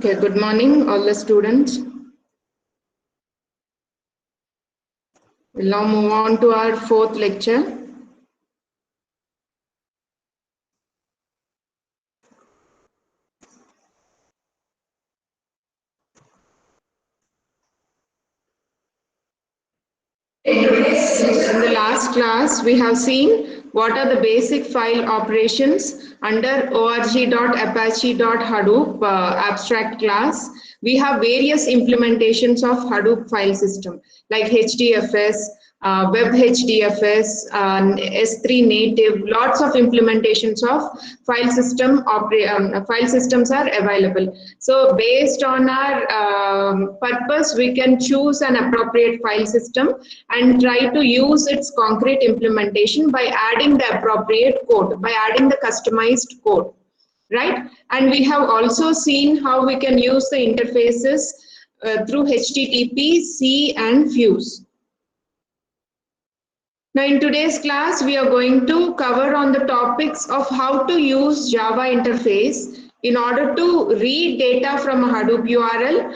Okay, good morning, all the students. We'll now move on to our fourth lecture. In the last class, we have seen what are the basic file operations under org.apache.hadoop abstract class. We have various implementations of Hadoop file system like HDFS, Web HDFS, S3 native, lots of implementations of file systems are available. So based on our purpose, we can choose an appropriate file system and try to use its concrete implementation by adding the appropriate code, by adding the customized code, right? And we have also seen how we can use the interfaces through HTTP, C, and Fuse. Now in today's class, we are going to cover on the topics of how to use Java interface in order to read data from a Hadoop URL,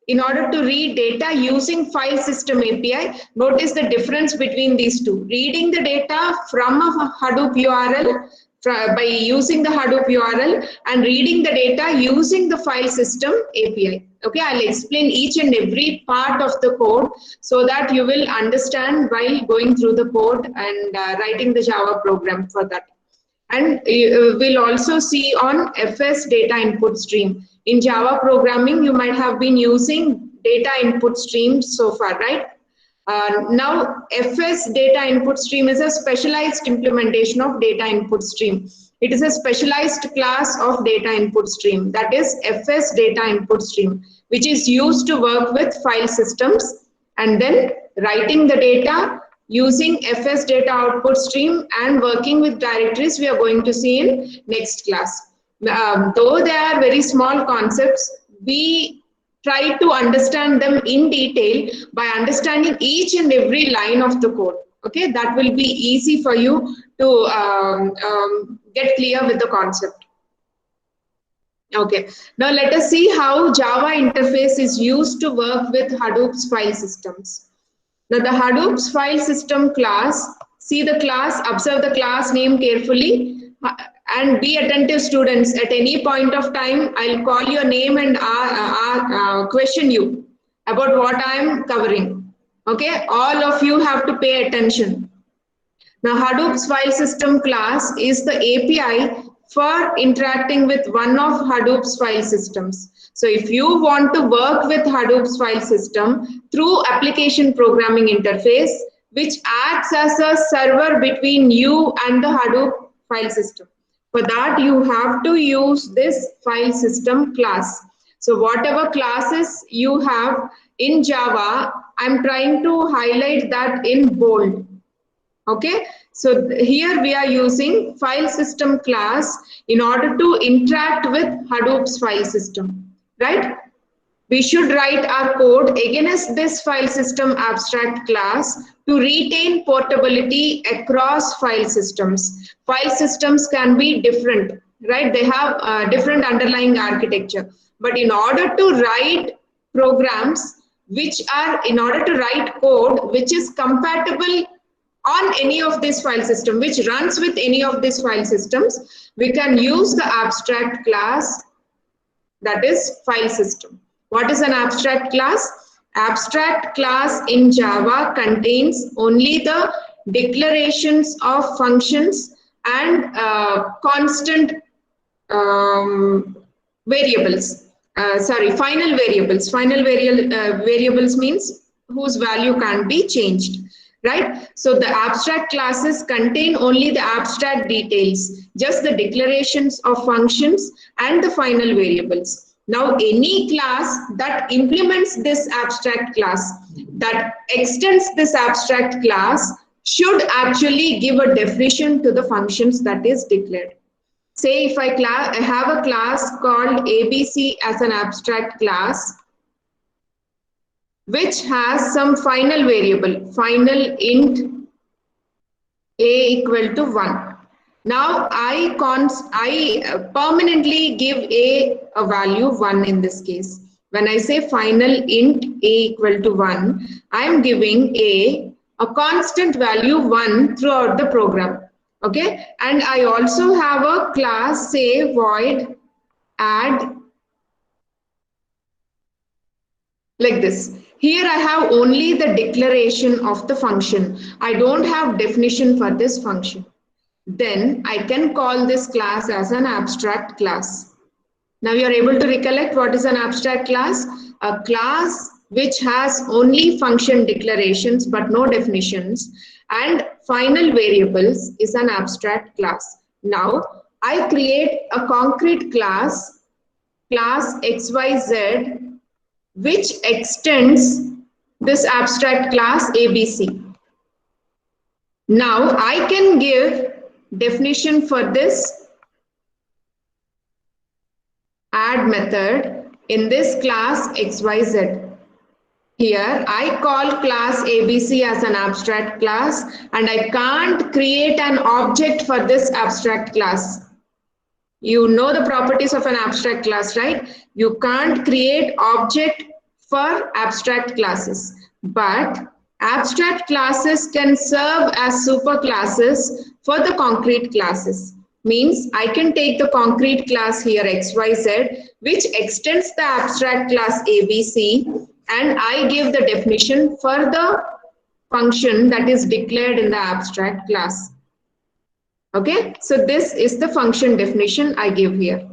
in order to read data using file system API. Notice the difference between these two. Reading the data from a Hadoop URL by using the Hadoop URL and reading the data using the file system API. Okay, I'll explain each and every part of the code so that you will understand while going through the code and writing the Java program for that. And we'll also see on FS data input stream. In Java programming, you might have been using data input streams so far, right? Now, FS data input stream is a specialized implementation of data input stream. It is a specialized class of data input stream, that is FS data input stream, which is used to work with file systems and then writing the data using FS data output stream and working with directories we are going to see in next class. Though they are very small concepts, we try to understand them in detail by understanding each and every line of the code. Okay, that will be easy for you to get clear with the concept. Okay, now let us see how Java interface is used to work with Hadoop's file systems. Now the Hadoop's file system class, see the class, observe the class name carefully and be attentive students. At any point of time, I'll call your name and question you about what I'm covering. Okay, all of you have to pay attention. Now Hadoop's file system class is the API for interacting with one of Hadoop's file systems. So if you want to work with Hadoop's file system through application programming interface, which acts as a server between you and the Hadoop file system. For that, you have to use this file system class. So whatever classes you have in Java, I'm trying to highlight that in bold. Okay, so here we are using file system class in order to interact with Hadoop's file system, right? We should write our code against this file system abstract class to retain portability across file systems. File systems can be different, right? They have different underlying architecture. But in order to write programs which are, in order to write code which is compatible on any of this file system, which runs with any of these file systems, we can use the abstract class, that is file system. What is an abstract class? Abstract class in Java contains only the declarations of functions and constant variables. Final variables. Final variables means whose value can't be changed. Right? So the abstract classes contain only the abstract details, just the declarations of functions and the final variables. Now any class that implements this abstract class, that extends this abstract class, should actually give a definition to the functions that is declared. Say if I have a class called ABC as an abstract class, which has some final variable, final int a equal to 1. Now I permanently give a value 1 in this case. When I say final int a equal to 1, I am giving a constant value 1 throughout the program. Okay, and I also have a class, say void add, like this. Here I have only the declaration of the function. I don't have definition for this function. Then I can call this class as an abstract class. Now you are able to recollect what is an abstract class? A class which has only function declarations but no definitions and final variables is an abstract class. Now I create a concrete class, class XYZ, which extends this abstract class ABC. Now I can give definition for this add method in this class XYZ. Here I call class ABC as an abstract class and I can't create an object for this abstract class. You know the properties of an abstract class, right? You can't create object for abstract classes, but abstract classes can serve as superclasses for the concrete classes. Means I can take the concrete class here XYZ, which extends the abstract class ABC, and I give the definition for the function that is declared in the abstract class. Okay, so this is the function definition I give here.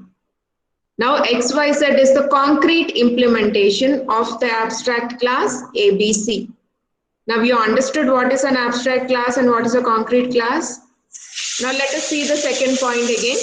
Now XYZ is the concrete implementation of the abstract class ABC. Now you understood what is an abstract class and what is a concrete class. Now let us see the second point again.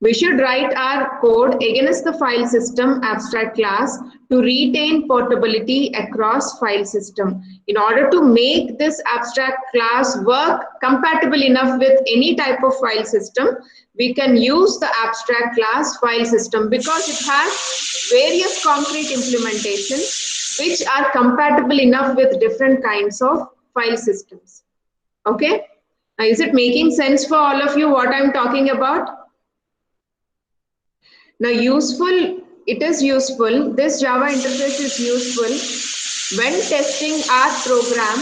We should write our code against the file system abstract class to retain portability across file system. In order to make this abstract class work compatible enough with any type of file system, we can use the abstract class file system because it has various concrete implementations which are compatible enough with different kinds of file systems. Okay? Now, is it making sense for all of you what I'm talking about? Now it is useful, this Java interface is useful when testing our program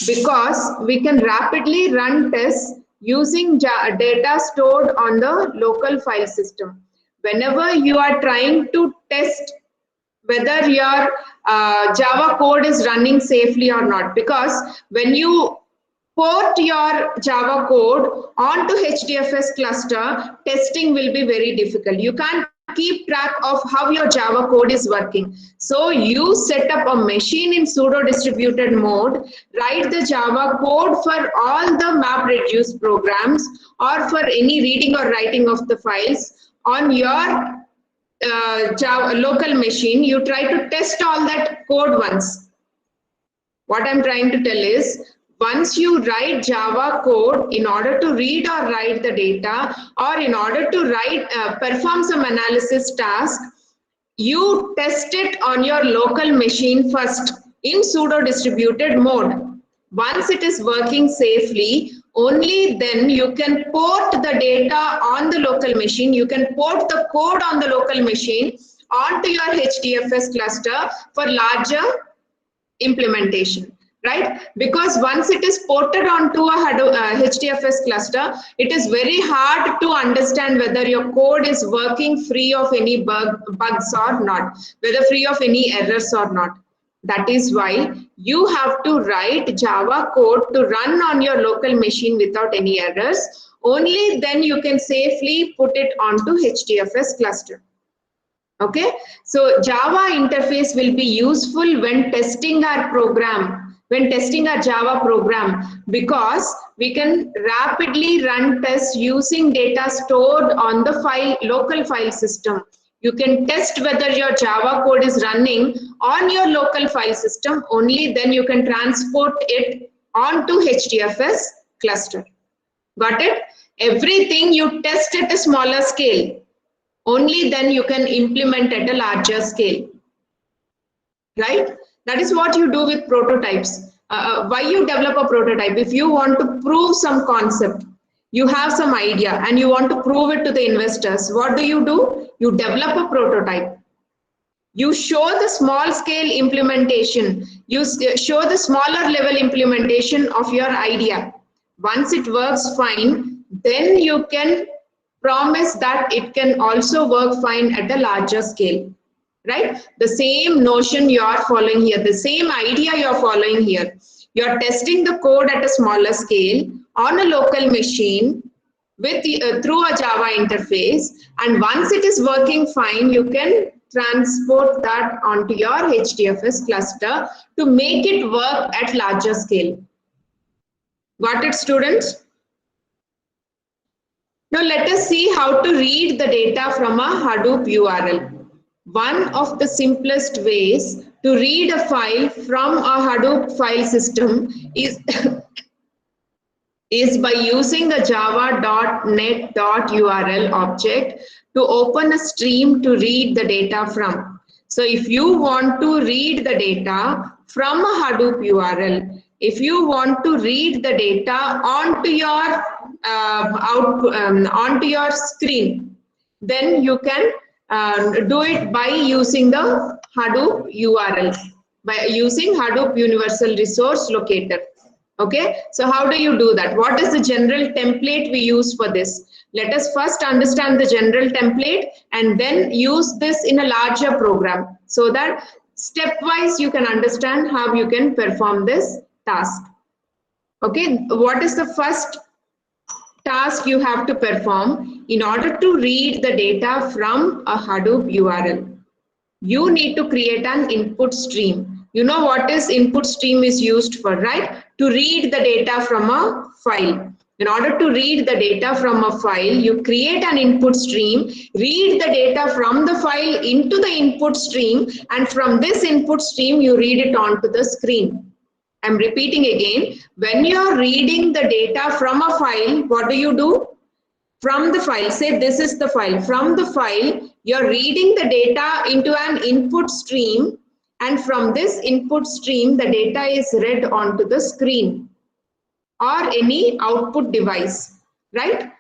because we can rapidly run tests using data stored on the local file system. Whenever you are trying to test whether your Java code is running safely or not, because when you port your Java code onto HDFS cluster, testing will be very difficult. You can't keep track of how your Java code is working. So you set up a machine in pseudo distributed mode, write the Java code for all the MapReduce programs or for any reading or writing of the files on your Java local machine. You try to test all that code once. What I'm trying to tell is, once you write Java code in order to read or write the data or in order to perform some analysis task, you test it on your local machine first in pseudo distributed mode. Once it is working safely, only then you can port the data on the local machine, you can port the code on the local machine onto your HDFS cluster for larger implementation, right? Because once it is ported onto a HDFS cluster, it is very hard to understand whether your code is working free of any bugs or not, whether free of any errors or not. That is why you have to write Java code to run on your local machine without any errors. Only then you can safely put it onto HDFS cluster. Okay, so Java interface will be useful when testing our program, when testing our Java program, because we can rapidly run tests using data stored on the local file system. You can test whether your Java code is running on your local file system, only then you can transport it onto HDFS cluster. Got it? Everything you test at a smaller scale. Only then you can implement at a larger scale, right? That is what you do with prototypes. why you develop a prototype? If you want to prove some concept, you have some idea and you want to prove it to the investors, what do? You develop a prototype. You show the small scale implementation. You show the smaller level implementation of your idea. Once it works fine, then you can promise that it can also work fine at a larger scale. Right? The same notion you are following here, the same idea you are following here. You are testing the code at a smaller scale on a local machine with through a Java interface, and once it is working fine, you can transport that onto your HDFS cluster to make it work at larger scale. Got it, students? Now let us see how to read the data from a Hadoop URL. One of the simplest ways to read a file from a Hadoop file system is is by using a java.net.url object to open a stream to read the data from. So if you want to read the data from a Hadoop URL, if you want to read the data onto your onto your screen, then you can do it by using the Hadoop URL, by using Hadoop Universal Resource Locator. Okay, so how do you do that? What is the general template we use for this? Let us first understand the general template and then use this in a larger program so that stepwise you can understand how you can perform this task. Okay, what is the first task you have to perform in order to read the data from a Hadoop URL? You need to create an input stream. You know what is input stream is used for, right? To read the data from a file. In order to read the data from a file, you create an input stream, read the data from the file into the input stream, and from this input stream, you read it onto the screen. I'm repeating again. When you're reading the data from a file, what do? From the file, say this is the file. From the file, you're reading the data into an input stream, and from this input stream, the data is read onto the screen or any output device, right?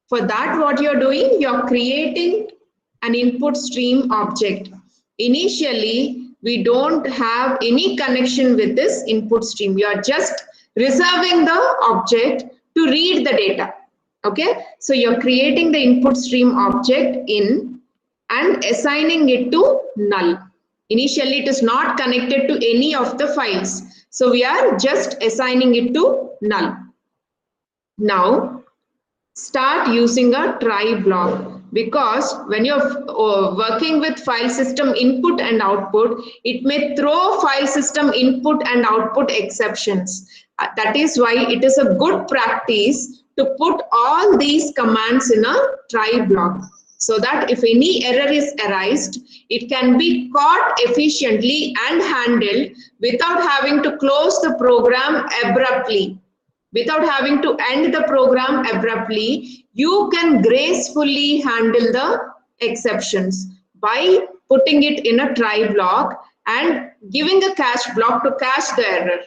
For that, what you're doing, you're creating an input stream object. Initially, we don't have any connection with this input stream. You are just reserving the object to read the data. Okay, so you're creating the input stream object in and assigning it to null. Initially, it is not connected to any of the files. So we are just assigning it to null. Now, start using a try block, because when you're working with file system input and output, it may throw file system input and output exceptions. That is why it is a good practice to put all these commands in a try block, so that if any error is arised, it can be caught efficiently and handled without having to close the program abruptly. Without having to end the program abruptly, you can gracefully handle the exceptions by putting it in a try block and giving a catch block to catch the error.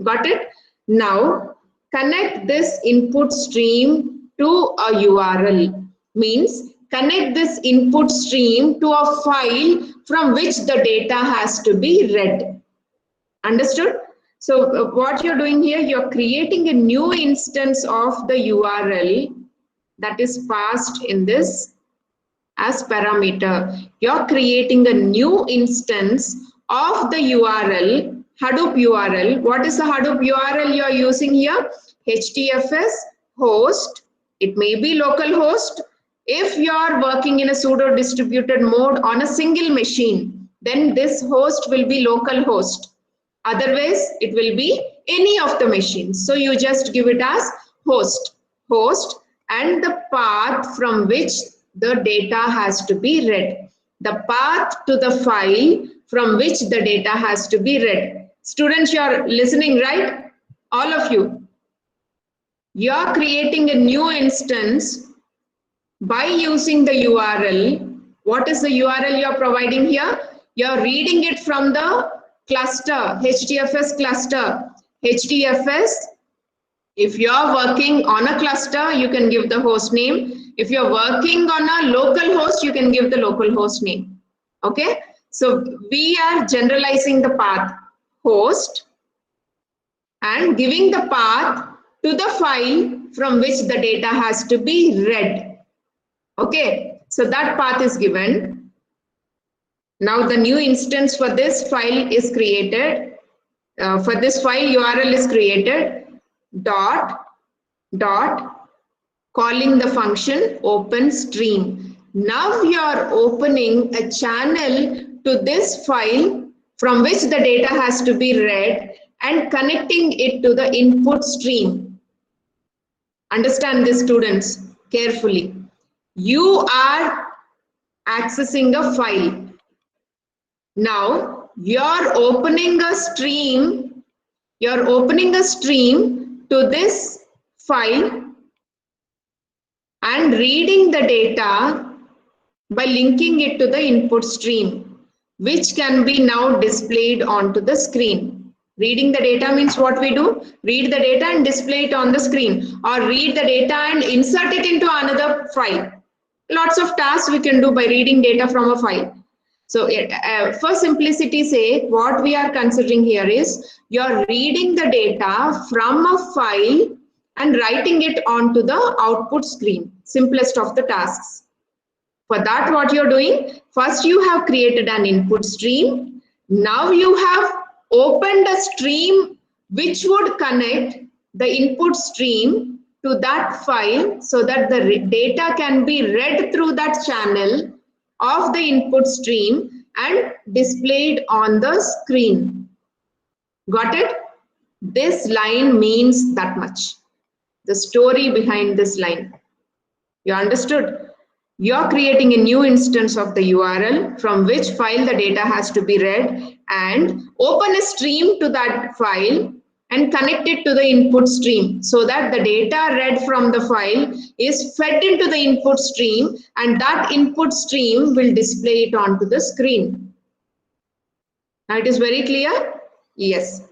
Got it? Now, connect this input stream to a URL. Means connect this input stream to a file from which the data has to be read. Understood? So what you're doing here, you're creating a new instance of the URL that is passed in this as parameter. You're creating a new instance of the URL, Hadoop URL. What is the Hadoop URL you're using here? HDFS host. It may be localhost. If you're working in a pseudo distributed mode on a single machine, then this host will be localhost. Otherwise, it will be any of the machines. So you just give it as host, and the path from which the data has to be read. The path to the file from which the data has to be read. Students, you are listening, right? All of you. You are creating a new instance by using the URL. What is the URL you are providing here? You are reading it from the cluster, HDFS cluster. HDFS, if you are working on a cluster, you can give the host name. If you're working on a local host, you can give the local host name. Okay, so we are generalizing the path host and giving the path to the file from which the data has to be read. Okay, so that path is given. Now the new instance for this file is created. For this file, URL is created. Dot calling the function open stream. Now you are opening a channel to this file from which the data has to be read and connecting it to the input stream. Understand this, students, carefully. You are accessing a file. Now you're opening a stream. You're opening a stream to this file and reading the data by linking it to the input stream, which can be now displayed onto the screen. Reading the data means what we do? Read the data and display it on the screen, or read the data and insert it into another file. Lots of tasks we can do by reading data from a file. So for simplicity's sake, what we are considering here is you're reading the data from a file and writing it onto the output screen. Simplest of the tasks. For that, what you're doing, first you have created an input stream. Now you have opened a stream which would connect the input stream to that file so that the data can be read through that channel of the input stream and displayed on the screen. Got it? This line means that much. The story behind this line. You understood? You're creating a new instance of the URL from which file the data has to be read and open a stream to that file and connect it to the input stream so that the data read from the file is fed into the input stream and that input stream will display it onto the screen. Now it is very clear? Yes.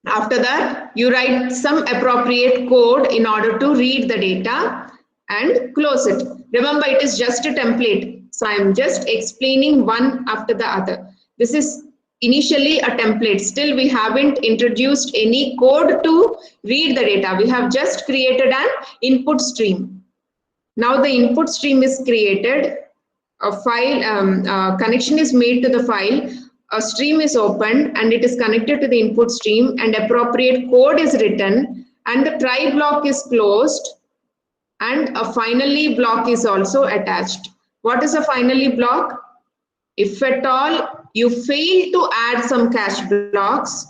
After that, you write some appropriate code in order to read the data and close it. Remember, it is just a template. So I am just explaining one after the other. This is initially a template. Still, we haven't introduced any code to read the data. We have just created an input stream. Now the input stream is created. A file connection is made to the file. A stream is opened and it is connected to the input stream and appropriate code is written and the try block is closed and a finally block is also attached. What is a finally block? If at all you fail to add some cache blocks,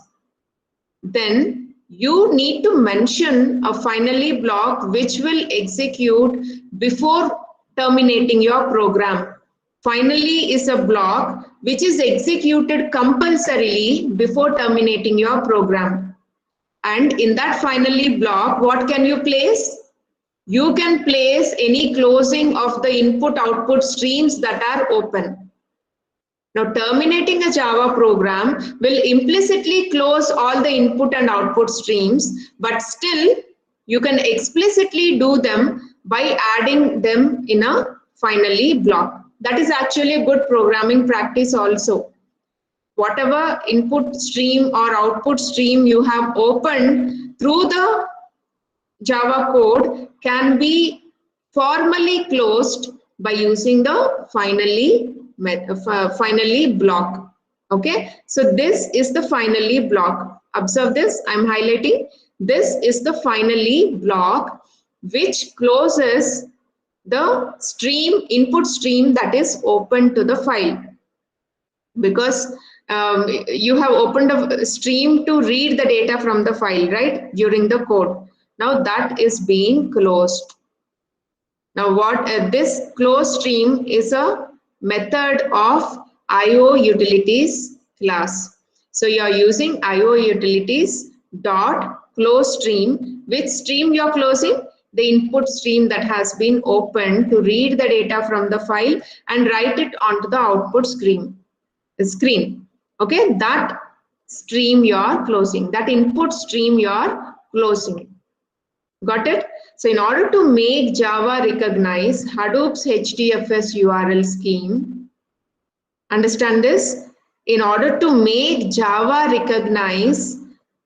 then you need to mention a finally block which will execute before terminating your program. Finally is a block which is executed compulsorily before terminating your program. And in that finally block, what can you place? You can place any closing of the input-output streams that are open. Now, terminating a Java program will implicitly close all the input and output streams, but still you can explicitly do them by adding them in a finally block. That is actually a good programming practice also. Whatever input stream or output stream you have opened through the Java code can be formally closed by using the finally block. Okay, so this is the finally block. Observe this, I'm highlighting. This is the finally block which closes the stream, input stream that is open to the file. Because you have opened a stream to read the data from the file, right, during the code. Now that is being closed. Now what this close stream is a method of IO utilities class. So you are using IO utilities dot close stream. Which stream you are closing? The input stream that has been opened to read the data from the file and write it onto the output screen. Okay, that stream you're closing, that input stream you're closing. Got it? So in order to make Java recognize Hadoop's HDFS URL scheme, understand this? In order to make Java recognize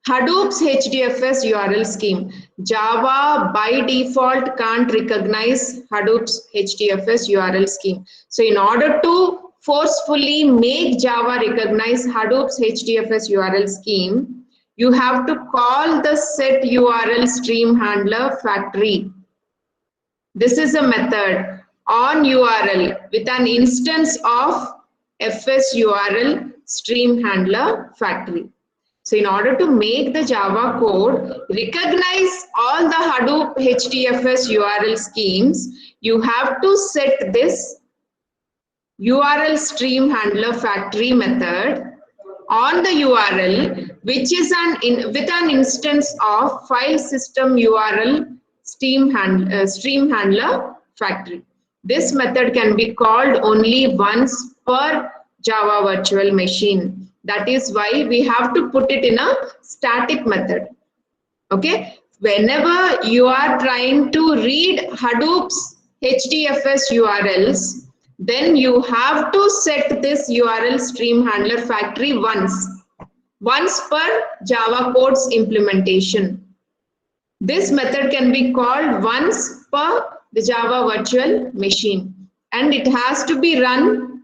Hadoop's HDFS URL scheme, Java by default can't recognize Hadoop's HDFS URL scheme. So in order to forcefully make Java recognize Hadoop's HDFS URL scheme, you have to call the set URL stream handler factory. This is a method on URL with an instance of FS URL stream handler factory. So in order to make the Java code recognize all the Hadoop HDFS URL schemes, you have to set this URL stream handler factory method on the URL, which is with an instance of file system URL stream handler factory. This method can be called only once per Java virtual machine. That is why we have to put it in a static method. Okay, whenever you are trying to read Hadoop's HDFS URLs, then you have to set this URL stream handler factory once per Java code's implementation. This method can be called once per the Java virtual machine, and it has to be run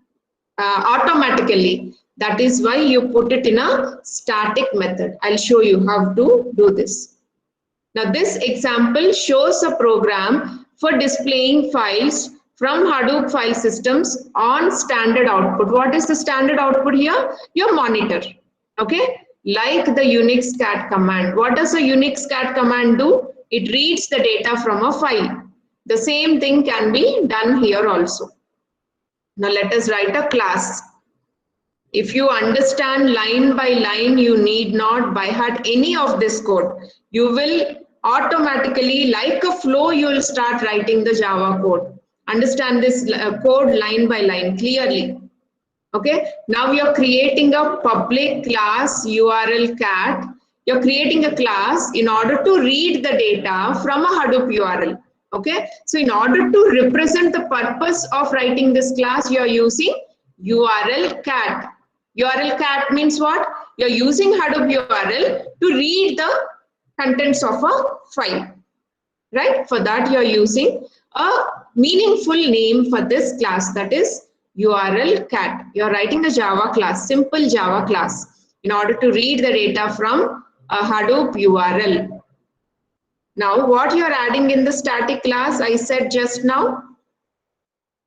automatically. That is why you put it in a static method. I'll show you how to do this. Now this example shows a program for displaying files from Hadoop file systems on standard output. What is the standard output here? Your monitor. Okay, like the Unix cat command. What does a Unix cat command do? It reads the data from a file. The same thing can be done here also. Now let us write a class. If you understand line by line, you need not by heart any of this code. You will automatically, like a flow, you will start writing the Java code. Understand this code line by line clearly. Okay, now you're creating a public class URL cat. You're creating a class in order to read the data from a Hadoop URL. Okay, so in order to represent the purpose of writing this class, you're using URL cat. URL cat means what? You're using Hadoop URL to read the contents of a file. Right? For that, you're using a meaningful name for this class, that is URL cat. You're writing a Java class, simple Java class, in order to read the data from a Hadoop URL. Now, what you're adding in the static class, I said just now,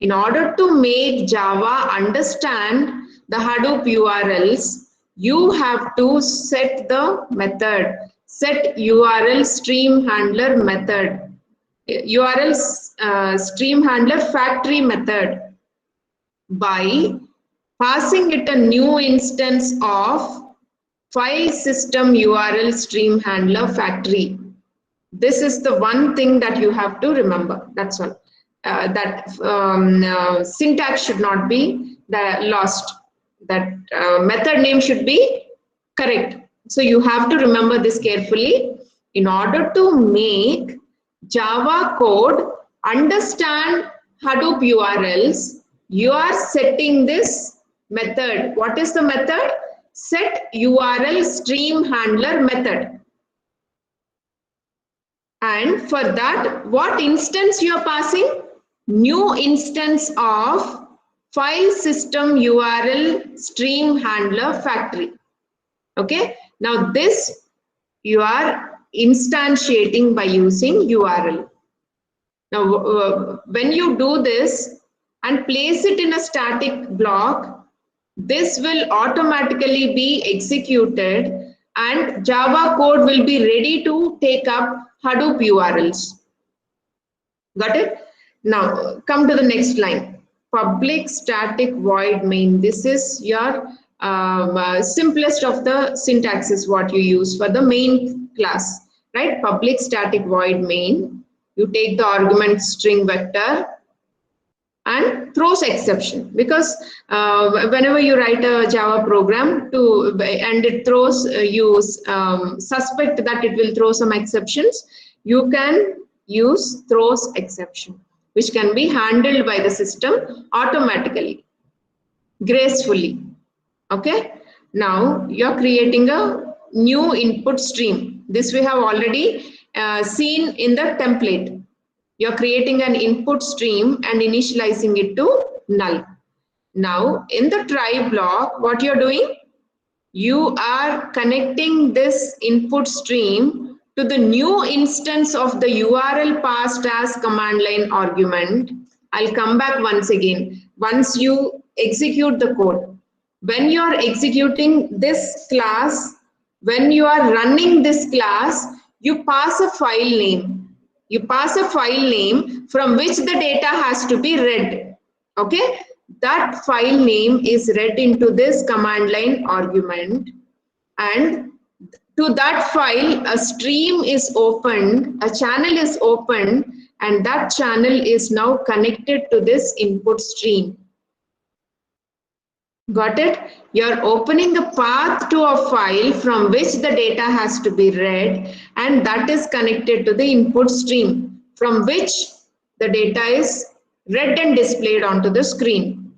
in order to make Java understand the Hadoop URLs, you have to set the method, set URL stream handler method, URL stream handler factory method, by passing it a new instance of file system URL stream handler factory. This is the one thing that you have to remember. That's all. Syntax should not be lost. That method name should be correct. So you have to remember this carefully. In order to make Java code understand Hadoop URLs, you are setting this method. What is the method? Set URL stream handler method. And for that, what instance you are passing? New instance of file system URL stream handler factory. Okay. Now this you are instantiating by using URL. Now when you do this and place it in a static block, this will automatically be executed and Java code will be ready to take up Hadoop URLs. Got it? Now come to the next line. Public static void main. This is your simplest of the syntaxes what you use for the main class, right? Public static void main. You take the argument string vector and throws exception, because whenever you write a Java program and it throws you suspect that it will throw some exceptions, you can use throws exception, which can be handled by the system automatically, gracefully. Okay, now you're creating a new input stream. This we have already seen in the template. You're creating an input stream and initializing it to null. Now in the try block, what you're doing, you are connecting this input stream to the new instance of the URL passed as command line argument. I'll come back once again once you execute the code. When you are executing this class, when you are running this class, you pass a file name. You pass a file name from which the data has to be read. Okay, that file name is read into this command line argument, and to that file a stream is opened, a channel is opened, and that channel is now connected to this input stream. Got it? You're opening a path to a file from which the data has to be read, and that is connected to the input stream from which the data is read and displayed onto the screen.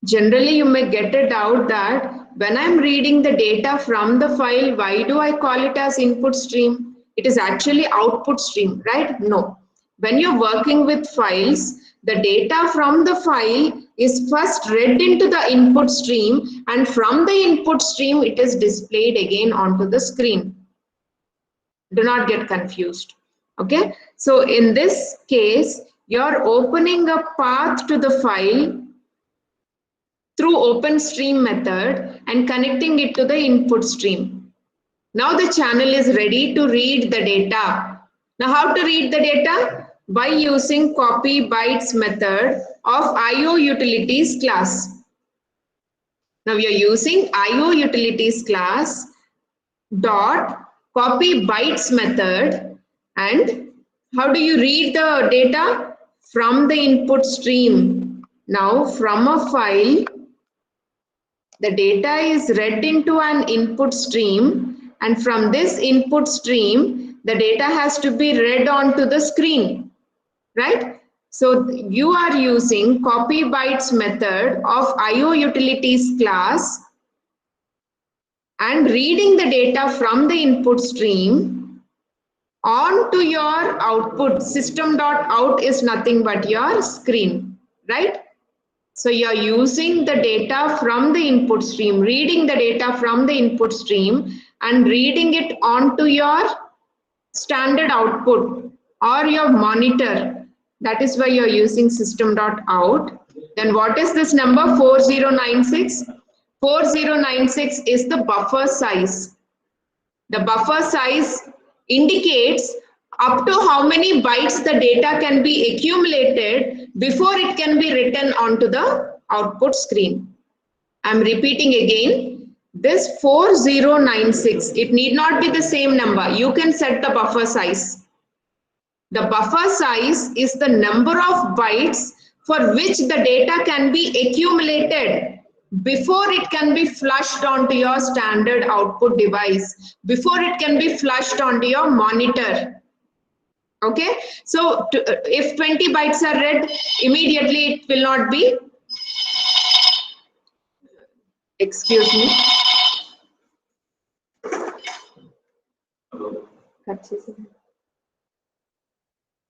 Generally, you may get a doubt that when I'm reading the data from the file, why do I call it as input stream? It is actually output stream, right? No. When you're working with files, the data from the file is first read into the input stream, and from the input stream, it is displayed again onto the screen. Do not get confused. Okay. So in this case, you're opening a path to the file through OpenStream method and connecting it to the input stream. Now the channel is ready to read the data. Now how to read the data? By using copy bytes method of IO utilities class. Now we are using IO utilities class dot copy bytes method, and how do you read the data? From the input stream. Now from a file, the data is read into an input stream, and from this input stream, the data has to be read onto the screen, right? So you are using copy bytes method of IO utilities class and reading the data from the input stream onto your output. System.out is nothing but your screen, right? So you're using the data from the input stream, reading the data from the input stream and reading it onto your standard output or your monitor. That is why you're using system.out. Then what is this number 4096? 4096 is the buffer size. The buffer size indicates up to how many bytes the data can be accumulated before it can be written onto the output screen. I'm repeating again, this 4096, it need not be the same number. You can set the buffer size. The buffer size is the number of bytes for which the data can be accumulated before it can be flushed onto your standard output device, before it can be flushed onto your monitor. Okay, so if 20 bytes are read, immediately it will not be, excuse me.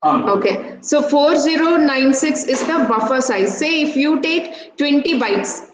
Okay, so 4096 is the buffer size. Say if you take 20 bytes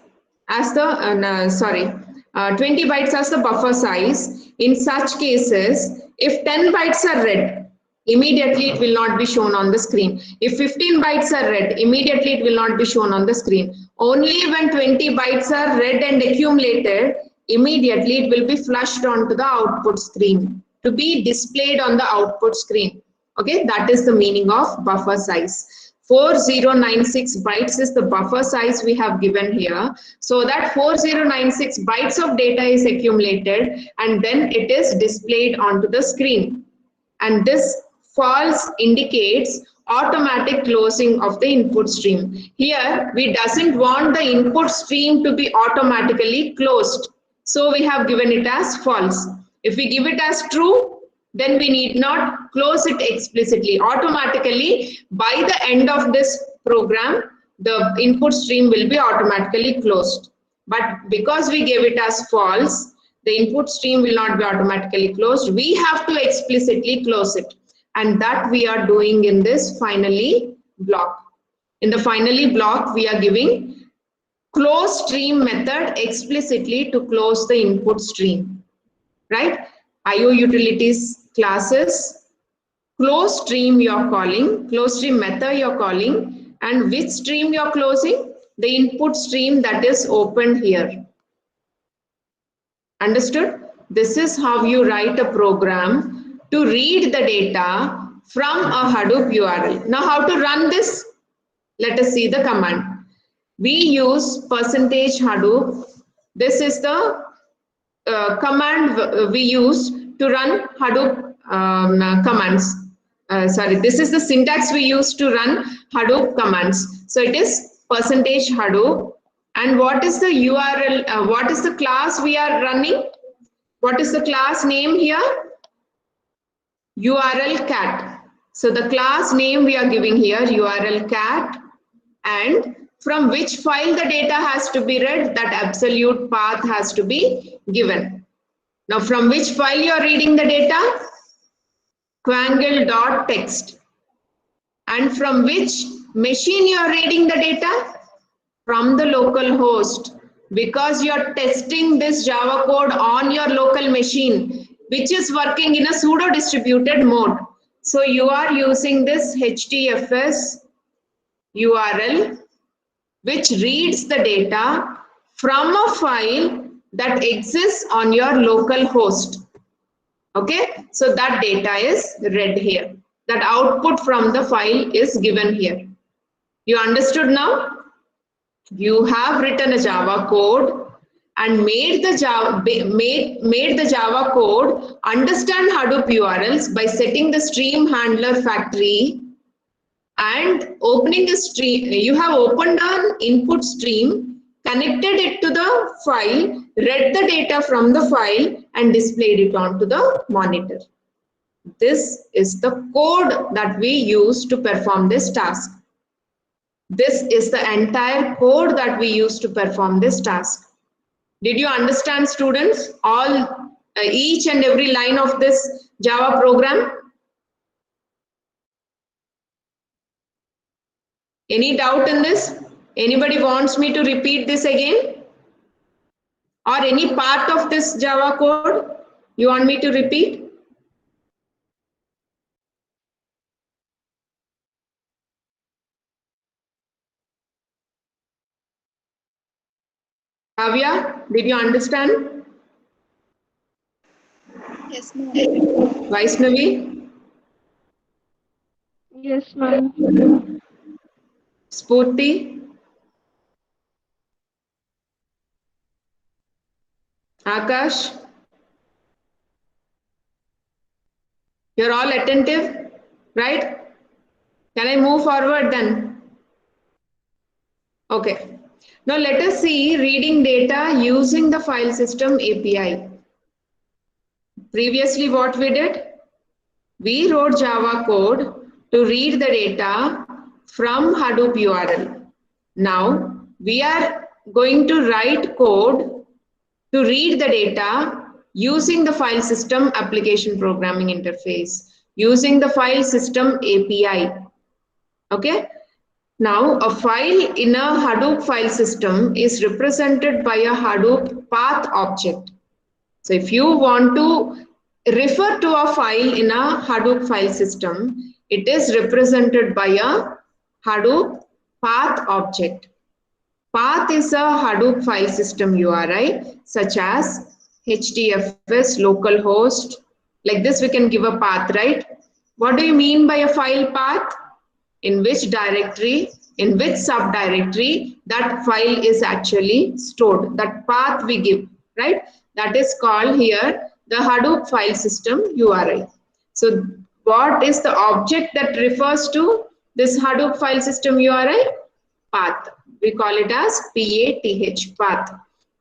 as the, 20 bytes as the buffer size, in such cases, if 10 bytes are read, immediately it will not be shown on the screen. If 15 bytes are read, immediately it will not be shown on the screen. Only when 20 bytes are read and accumulated, immediately it will be flushed onto the output screen to be displayed on the output screen. Okay, that is the meaning of buffer size. 4096 bytes is the buffer size we have given here. So that 4096 bytes of data is accumulated and then it is displayed onto the screen. And this false indicates automatic closing of the input stream. Here we doesn't want the input stream to be automatically closed. So we have given it as false. If we give it as true, then we need not close it explicitly. Automatically, by the end of this program, the input stream will be automatically closed. But because we gave it as false, the input stream will not be automatically closed. We have to explicitly close it. And that we are doing in this finally block. In the finally block, we are giving close stream method explicitly to close the input stream. Right? IO utilities classes, close stream you're calling, close stream method you're calling, and which stream you're closing? The input stream that is opened here. Understood? This is how you write a program to read the data from a Hadoop URL. Now how to run this? Let us see the command. We use %Hadoop. This is the command we use to run Hadoop commands. This is the syntax we use to run Hadoop commands. So it is %Hadoop. And what is the URL? What is the class we are running? What is the class name here? URL cat. So the class name we are giving here, URL cat, and from which file the data has to be read, that absolute path has to be given. Now from which file you are reading the data? Quangle.txt. And from which machine you are reading the data? From the local host, because you are testing this Java code on your local machine, which is working in a pseudo distributed mode. So you are using this HDFS URL, which reads the data from a file that exists on your local host. Okay, so that data is read here. That output from the file is given here. You understood now? You have written a Java code and made the Java code understand Hadoop URLs by setting the stream handler factory and opening the stream. You have opened an input stream, connected it to the file, read the data from the file and displayed it onto the monitor. This is the code that we use to perform this task. This is the entire code that we use to perform this task. Did you understand, students? Each and every line of this Java program? Any doubt in this? Anybody wants me to repeat this again? Or any part of this Java code you want me to repeat? Kavya, did you understand? Yes, ma'am. Vaishnavi? Yes, ma'am. Spurti? Akash? You're all attentive, right? Can I move forward then? Okay. Now let us see reading data using the file system API. Previously what we did? We wrote Java code to read the data from Hadoop URL. Now we are going to write code to read the data using the file system application programming interface, using the file system API. Okay. Now, a file in a Hadoop file system is represented by a Hadoop path object. So if you want to refer to a file in a Hadoop file system, it is represented by a Hadoop path object. Path is a Hadoop file system URI, such as HDFS, localhost. Like this, we can give a path, right? What do you mean by a file path? In which directory, in which subdirectory that file is actually stored. That path we give, right? That is called here the Hadoop file system URI. So What is the object that refers to this Hadoop file system URI? Path. We call it as PATH, path.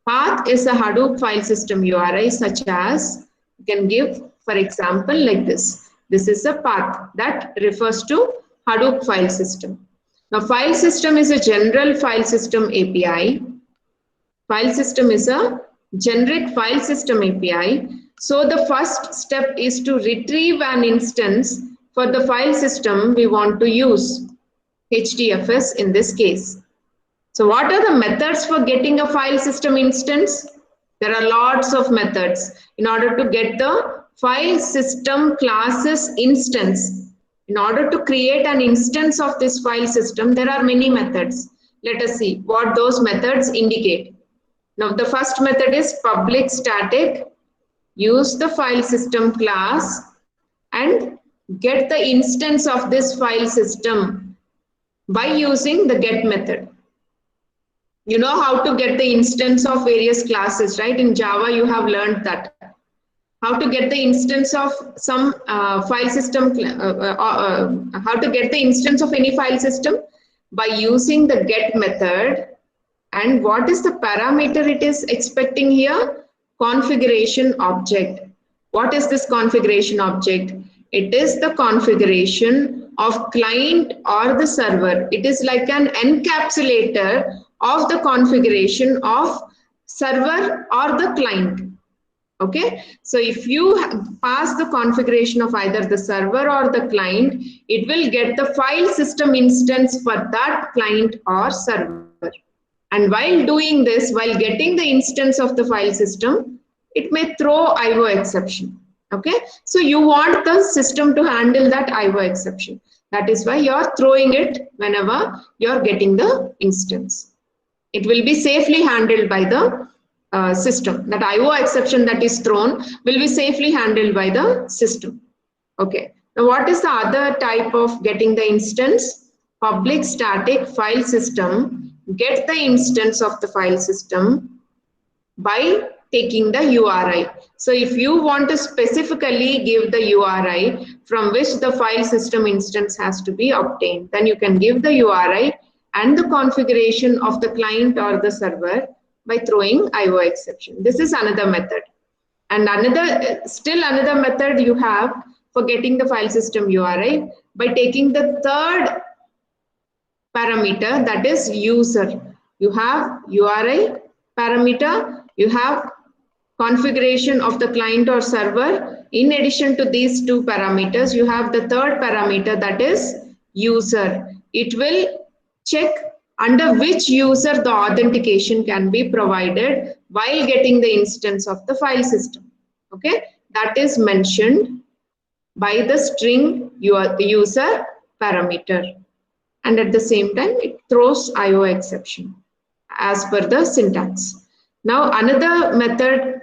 Path is a Hadoop file system URI such as, you can give for example like this. This is a path that refers to Hadoop file system. Now file system is a general file system API. File system is a generic file system API. So the first step is to retrieve an instance for the file system we want to use, HDFS in this case. So what are the methods for getting a file system instance? There are lots of methods in order to get the file system classes instance. In order to create an instance of this file system, there are many methods. Let us see what those methods indicate. Now the first method is public static. Use the file system class and get the instance of this file system by using the get method. You know how to get the instance of various classes, right? In Java, you have learned that. How to get the instance of some file system, how to get the instance of any file system? By using the get method. And what is the parameter it is expecting here? Configuration object. What is this configuration object? It is the configuration of client or the server. It is like an encapsulator of the configuration of server or the client. Okay, so if you pass the configuration of either the server or the client, it will get the file system instance for that client or server. And while doing this, while getting the instance of the file system, it may throw IO exception. Okay, so you want the system to handle that IO exception. That is why you're throwing it whenever you're getting the instance. It will be safely handled by the system. That IO exception that is thrown will be safely handled by the system. Okay, now what is the other type of getting the instance? Public static file system. Get the instance of the file system by taking the URI. So if you want to specifically give the URI from which the file system instance has to be obtained, then you can give the URI and the configuration of the client or the server by throwing IO exception. This is another method. And still another method you have for getting the file system URI by taking the third parameter, that is user. You have URI parameter, you have configuration of the client or server. In addition to these two parameters, you have the third parameter, that is user. It will check under which user the authentication can be provided while getting the instance of the file system. Okay, that is mentioned by the string user parameter. And at the same time, it throws IO exception as per the syntax. Now, another method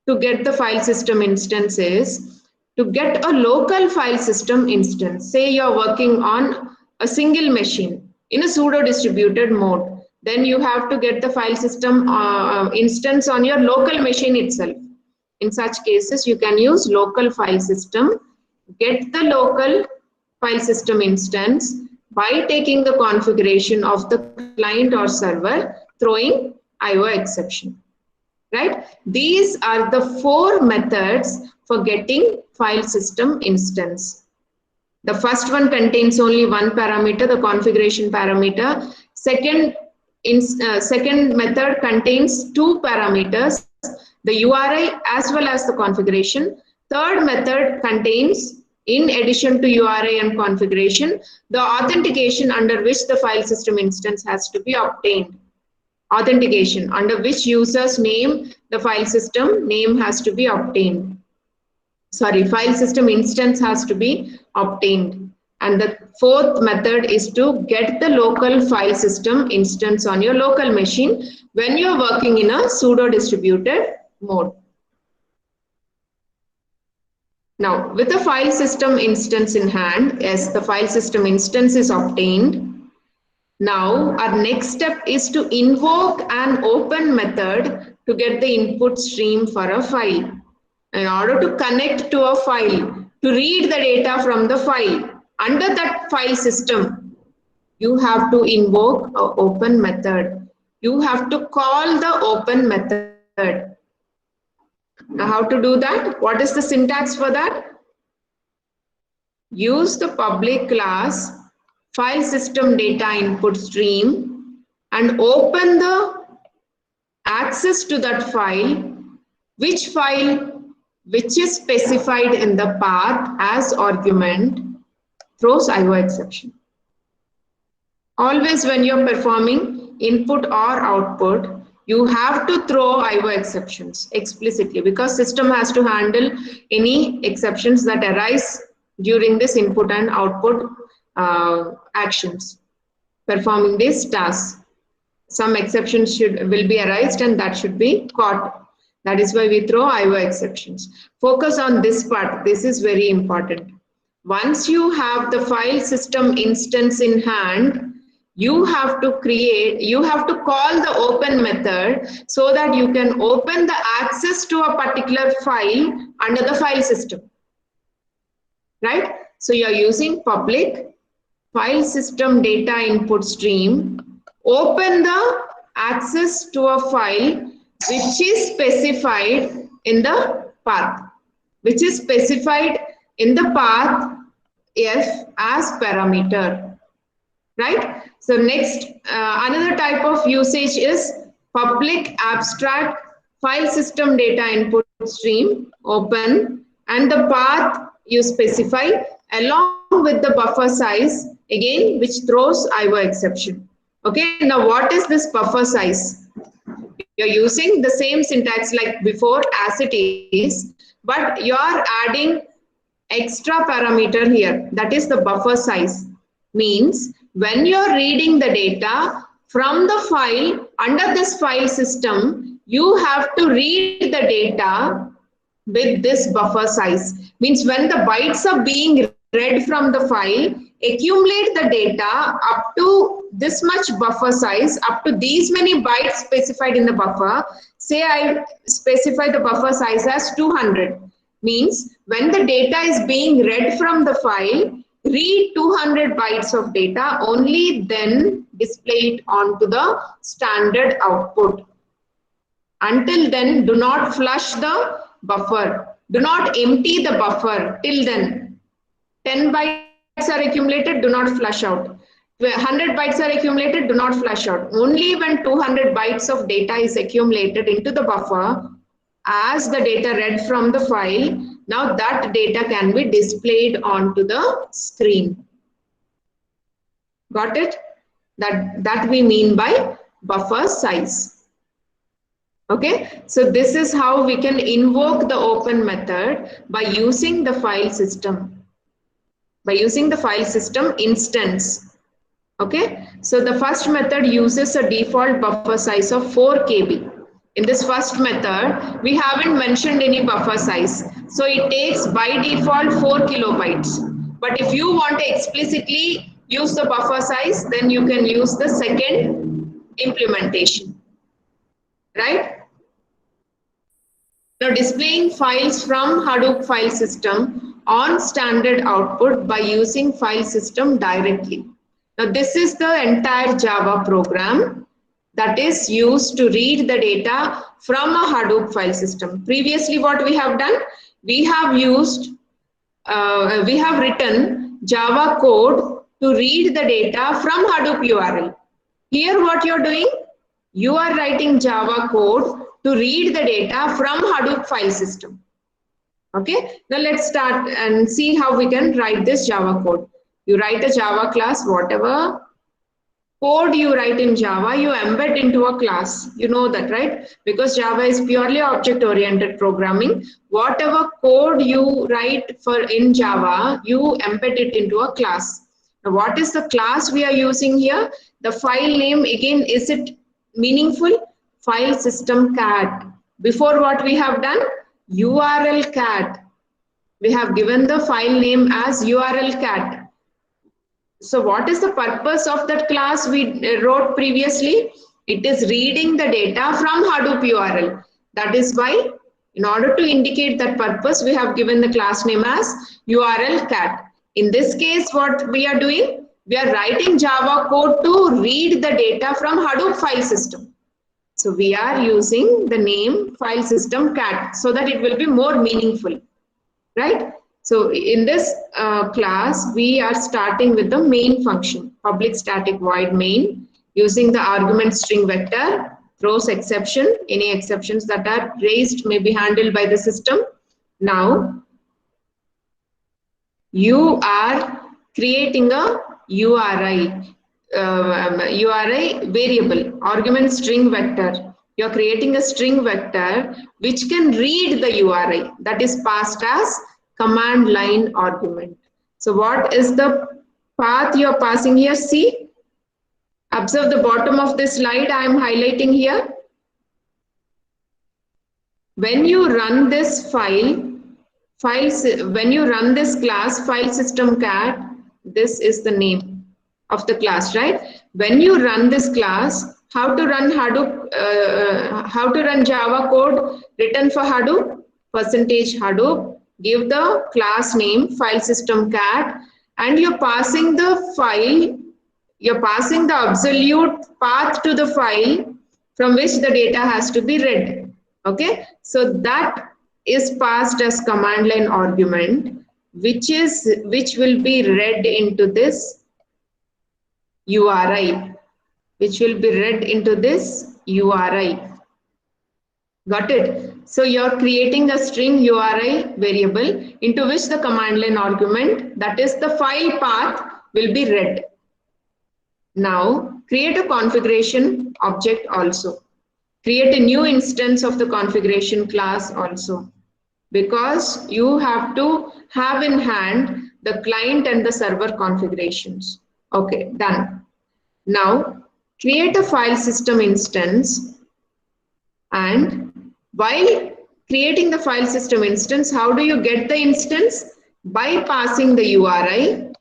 to get the file system instance is to get a local file system instance. Say you're working on a single machine in a pseudo distributed mode. Then you have to get the file system instance on your local machine itself. In such cases, you can use local file system, get the local file system instance by taking the configuration of the client or server, throwing IO exception. Right? These are the four methods for getting file system instance. The first one contains only one parameter, the configuration parameter. Second method contains two parameters, the URI as well as the configuration. Third method contains, in addition to URI and configuration, the authentication under which the file system instance has to be obtained. Authentication under which user's name the file system name has to be obtained. Sorry, file system instance has to be obtained. And the fourth method is to get the local file system instance on your local machine when you're working in a pseudo distributed mode. Now, with the file system instance in hand, yes, the file system instance is obtained. Now, our next step is to invoke an open method to get the input stream for a file. In order to connect to a file, to read the data from the file. Under that file system, you have to invoke an open method. You have to call the open method. Now, how to do that? What is the syntax for that? Use the public class file system data input stream and open the access to that file, which is specified in the path as argument throws IO exception. Always when you're performing input or output, you have to throw IO exceptions explicitly, because system has to handle any exceptions that arise during this input and output actions, performing these tasks. Some exceptions will be arised and that should be caught. That is why we throw IO exceptions. Focus on this part. This is very important. Once you have the file system instance in hand, you have to call the open method so that you can open the access to a particular file under the file system. Right? So you are using public file system data input stream, open the access to a file which is specified in the path, F as parameter, right? So next, another type of usage is public abstract file system data input stream, open, and the path you specify along with the buffer size, again, which throws IO exception. Okay, now what is this buffer size? You're using the same syntax like before as it is, but you're adding extra parameter here, that is the buffer size. Means when you're reading the data from the file under this file system, you have to read the data with this buffer size. Means when the bytes are being read from the file, accumulate the data up to this much buffer size, up to these many bytes specified in the buffer. Say I specify the buffer size as 200. Means when the data is being read from the file, read 200 bytes of data, only then display it onto the standard output. Until then, do not flush the buffer. Do not empty the buffer till then. 10 bytes are accumulated, do not flush out. 100 bytes are accumulated, do not flush out. Only when 200 bytes of data is accumulated into the buffer as the data read from the file, now that data can be displayed onto the screen. Got it? That we mean by buffer size. Okay, so this is how we can invoke the open method by using the file system. By using the file system instance. Okay, so the first method uses a default buffer size of 4 KB. In this first method, we haven't mentioned any buffer size. So it takes by default 4 kilobytes. But if you want to explicitly use the buffer size, then you can use the second implementation. Right? Now displaying files from Hadoop file system on standard output by using file system directly. Now this is the entire Java program that is used to read the data from a Hadoop file system. Previously what we have done, we have written Java code to read the data from Hadoop URL. Here what you're doing, you are writing Java code to read the data from Hadoop file system. Okay, now let's start and see how we can write this Java code. You write a Java class, whatever code you write in Java, you embed into a class. You know that, right? Because Java is purely object-oriented programming. Whatever code you write in Java, you embed it into a class. Now, what is the class we are using here? The file name, again, is it meaningful? File system cat. Before what we have done? URL cat. We have given the file name as URL cat. So what is the purpose of that class we wrote previously? It is reading the data from Hadoop URL. That is why In order to indicate that purpose, we have given the class name as URL cat. In this case, what we are doing? We are writing Java code to read the data from Hadoop file system. So we are using the name file system cat so that it will be more meaningful, right? So in this class, we are starting with the main function, public static void main, using the argument string vector, throws exception, any exceptions that are raised may be handled by the system. Now, you are creating a URI, URI variable, argument string vector. You are creating a string vector which can read the URI that is passed as command line argument. So what is the path you are passing here? See, observe the bottom of this slide I am highlighting here. When you run this when you run this class file system cat, this is the name of the class, right? When you run this class, how to run Hadoop, how to run Java code written for Hadoop? %Hadoop, give the class name file system cat, and you're passing the file, you're passing the absolute path to the file from which the data has to be read. Okay, so that is passed as command line argument, which will be read into this URI, which will be read into this URI. Got it? So you're creating a string URI variable into which the command line argument, that is the file path, will be read. Now create a configuration object also. Create a new instance of the configuration class also, because you have to have in hand the client and the server configurations. Okay, done. Now create a file system instance, and while creating the file system instance, how do you get the instance? By passing the URI,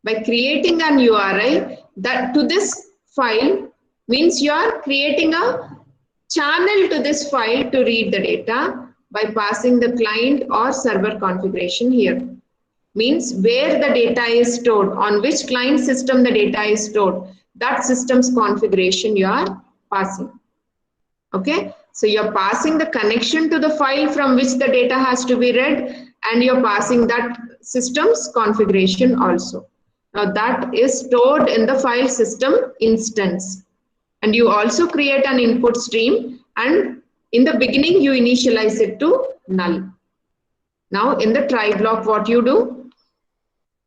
by creating an URI that to this file, means you are creating a channel to this file to read the data by passing the client or server configuration here. Means where the data is stored, on which client system the data is stored, that system's configuration you are passing. Okay, so you're passing the connection to the file from which the data has to be read, and you're passing that system's configuration also. Now that is stored in the file system instance. And you also create an input stream, and in the beginning you initialize it to null. Now in the try block, what you do?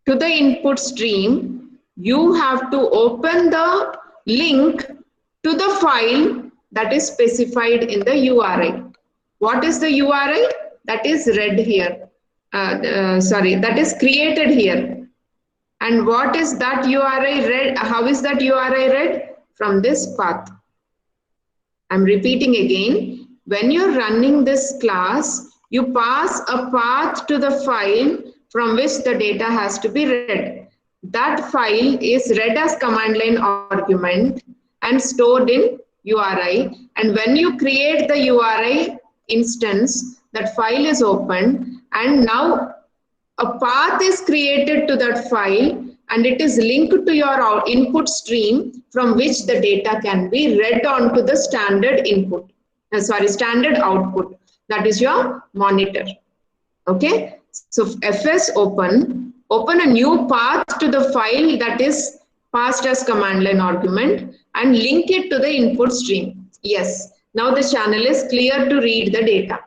To the input stream, you have to open the link to the file that is specified in the URI. What is the URI? That is read here. That is created here. And what is that URI read? How is that URI read? From this path. I'm repeating again. When you're running this class, you pass a path to the file from which the data has to be read. That file is read as command line argument and stored in URI. And when you create the URI instance, that file is opened, and now a path is created to that file, and it is linked to your input stream from which the data can be read onto the standard input. Standard output. That is your monitor. Okay. So fs open a new path to the file that is passed as command line argument and link it to the input stream. Yes. Now the channel is clear to read the data.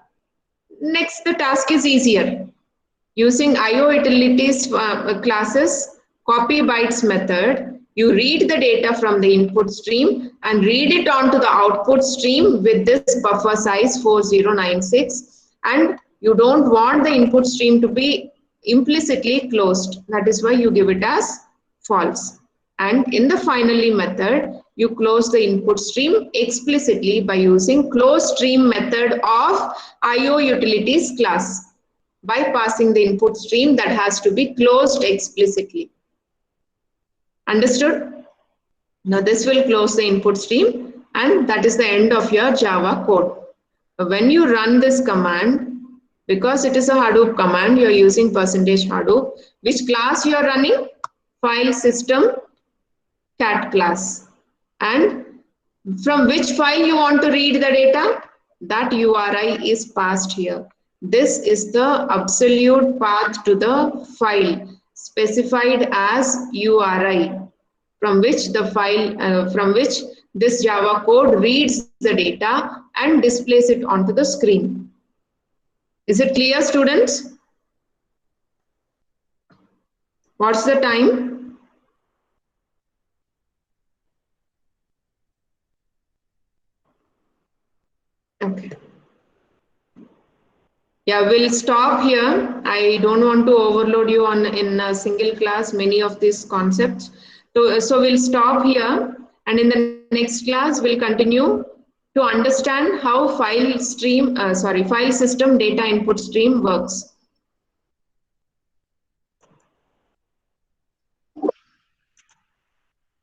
Next, the task is easier. Using IO utilities classes, copy bytes method, you read the data from the input stream and read it onto the output stream with this buffer size 4096, and you don't want the input stream to be implicitly closed. That is why you give it as false. And in the finally method, you close the input stream explicitly by using close stream method of IO utilities class, by passing the input stream that has to be closed explicitly. Understood? Now this will close the input stream, and that is the end of your Java code. When you run this command, Because it is a Hadoop command, you're using %Hadoop. Which class you are running? File system cat class. And from which file you want to read the data? That URI is passed here. This is the absolute path to the file specified as URI, from which this Java code reads the data and displays it onto the screen. Is it clear, students? What's the time? Okay. Yeah, we'll stop here. I don't want to overload you in a single class many of these concepts. So we'll stop here, and in the next class we'll continue to understand how file system data input stream works.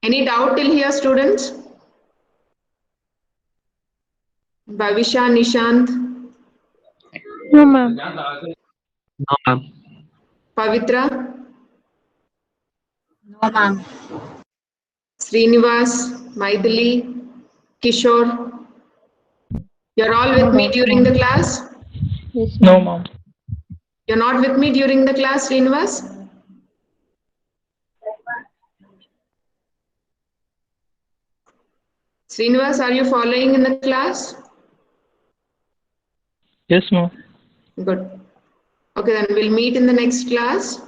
Any doubt till here, students? Bhavisha, Nishant, No, ma'am. No, ma'am. Pavitra, No, ma'am. Srinivas, Maithili, Kishore. You're all with me during the class? Yes, No, ma'am. ma'am. You're not with me during the class, Srinivas? Srinivas, are you following in the class? Yes, ma'am. Good. Okay, then we'll meet in the next class.